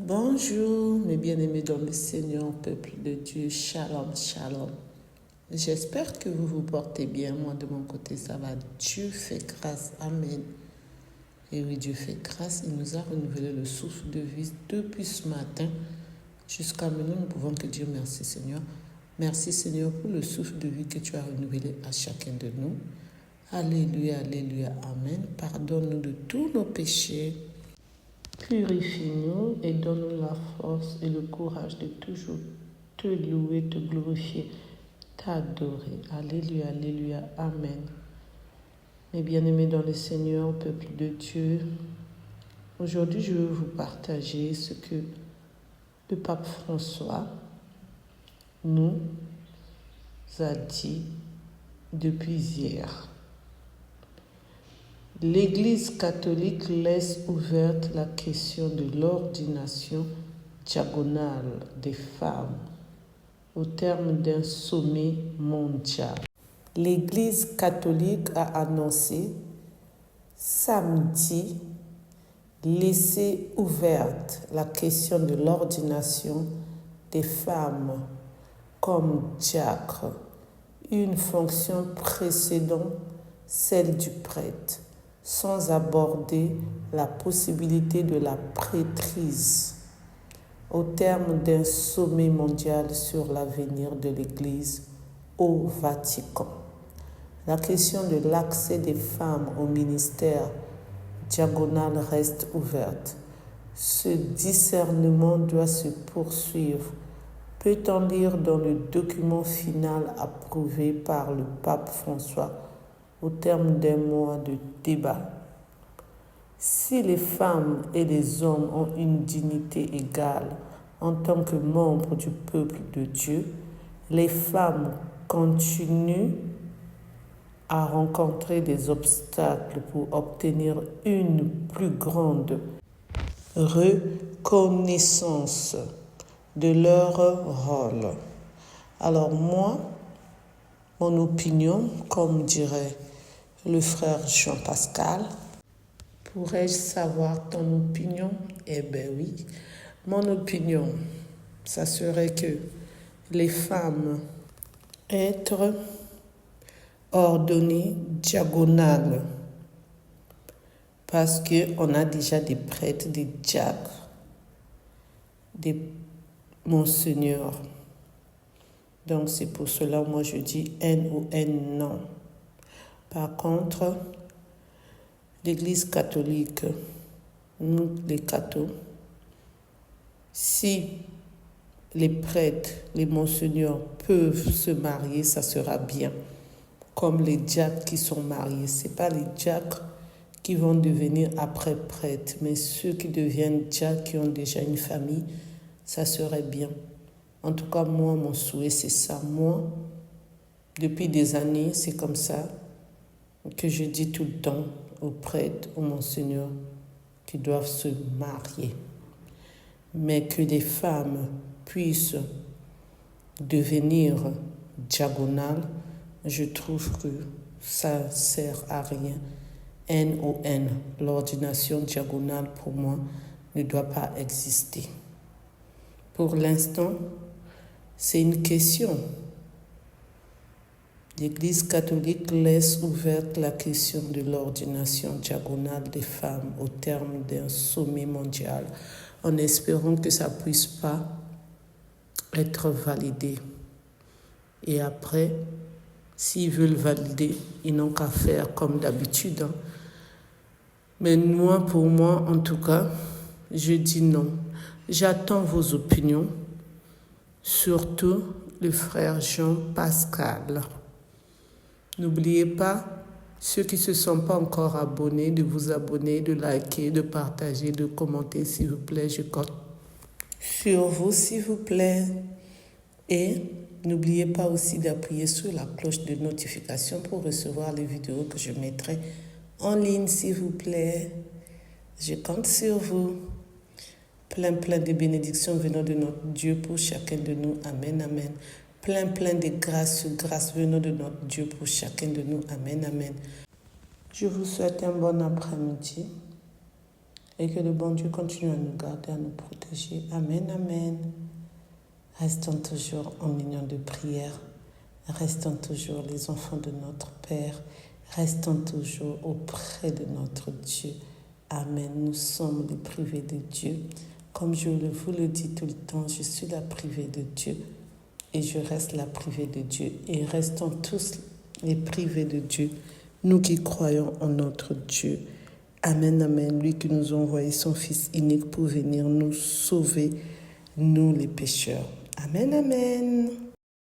Bonjour, mes bien-aimés dans le Seigneur, peuple de Dieu, shalom, shalom. J'espère que vous vous portez bien. Moi, de mon côté, ça va. Dieu fait grâce. Amen. Et oui, Dieu fait grâce. Il nous a renouvelé le souffle de vie depuis ce matin. Jusqu'à maintenant, nous pouvons que dire merci, Seigneur. Merci, Seigneur, pour le souffle de vie que tu as renouvelé à chacun de nous. Alléluia, alléluia, amen. Pardonne-nous de tous nos péchés. Purifie-nous et donne-nous la force et le courage de toujours te louer, te glorifier, t'adorer. Alléluia, alléluia, amen. Mes bien-aimés dans le Seigneur, peuple de Dieu, aujourd'hui je veux vous partager ce que le pape François nous a dit depuis hier. L'Église catholique laisse ouverte la question de l'ordination diagonale des femmes au terme d'un sommet mondial. L'Église catholique a annoncé samedi laisser ouverte la question de l'ordination des femmes comme diacre, une fonction précédant celle du prêtre, sans aborder la possibilité de la prêtrise au terme d'un sommet mondial sur l'avenir de l'Église au Vatican. La question de l'accès des femmes au ministère diagonal reste ouverte. Ce discernement doit se poursuivre, peut-on lire dans le document final approuvé par le pape François au terme d'un mois de débat. Si les femmes et les hommes ont une dignité égale en tant que membres du peuple de Dieu, les femmes continuent à rencontrer des obstacles pour obtenir une plus grande reconnaissance de leur rôle. Alors moi, mon opinion, comme dirait le frère Jean-Pascal, pourrais-je savoir ton opinion? Eh bien oui, mon opinion, ça serait que les femmes être ordonnées diagonales parce qu'on a déjà des prêtres, des diacres, des monseigneurs. Donc c'est pour cela moi je dis N ou N non. Par contre, l'Église catholique, nous les cathos, si les prêtres, les monseigneurs peuvent se marier, ça sera bien. Comme les diacres qui sont mariés. Ce n'est pas les diacres qui vont devenir après prêtres, mais ceux qui deviennent diacres, qui ont déjà une famille, ça serait bien. En tout cas, moi, mon souhait, c'est ça. Moi, depuis des années, c'est comme ça que je dis tout le temps aux prêtres, aux monseigneurs, qui doivent se marier. Mais que les femmes puissent devenir diagonales, je trouve que ça ne sert à rien. N ou N, l'ordination diagonale, pour moi, ne doit pas exister. Pour l'instant, c'est une question. L'Église catholique laisse ouverte la question de l'ordination diagonale des femmes au terme d'un sommet mondial, en espérant que ça ne puisse pas être validé. Et après, s'ils veulent valider, ils n'ont qu'à faire comme d'habitude. Mais moi, pour moi, en tout cas, je dis non. J'attends vos opinions, surtout le frère Jean-Pascal. N'oubliez pas, ceux qui ne se sont pas encore abonnés, de vous abonner, de liker, de partager, de commenter, s'il vous plaît. Je compte sur vous, s'il vous plaît. Et n'oubliez pas aussi d'appuyer sur la cloche de notification pour recevoir les vidéos que je mettrai en ligne, s'il vous plaît. Je compte sur vous. Plein de bénédictions venant de notre Dieu pour chacun de nous. Amen, amen. Plein de grâce venant de notre Dieu pour chacun de nous. Amen, amen. Je vous souhaite un bon après-midi. et que le bon Dieu continue à nous garder, à nous protéger. Amen, amen. Restons toujours en union de prière. Restons toujours les enfants de notre Père. Restons toujours auprès de notre Dieu. Amen. Nous sommes les privés de Dieu. Comme je vous le dis tout le temps, je suis la privée de Dieu et je reste la privée de Dieu. Et restons tous les privés de Dieu, nous qui croyons en notre Dieu. Amen, amen. Lui qui nous a envoyé son Fils unique pour venir nous sauver, nous les pécheurs. Amen, amen.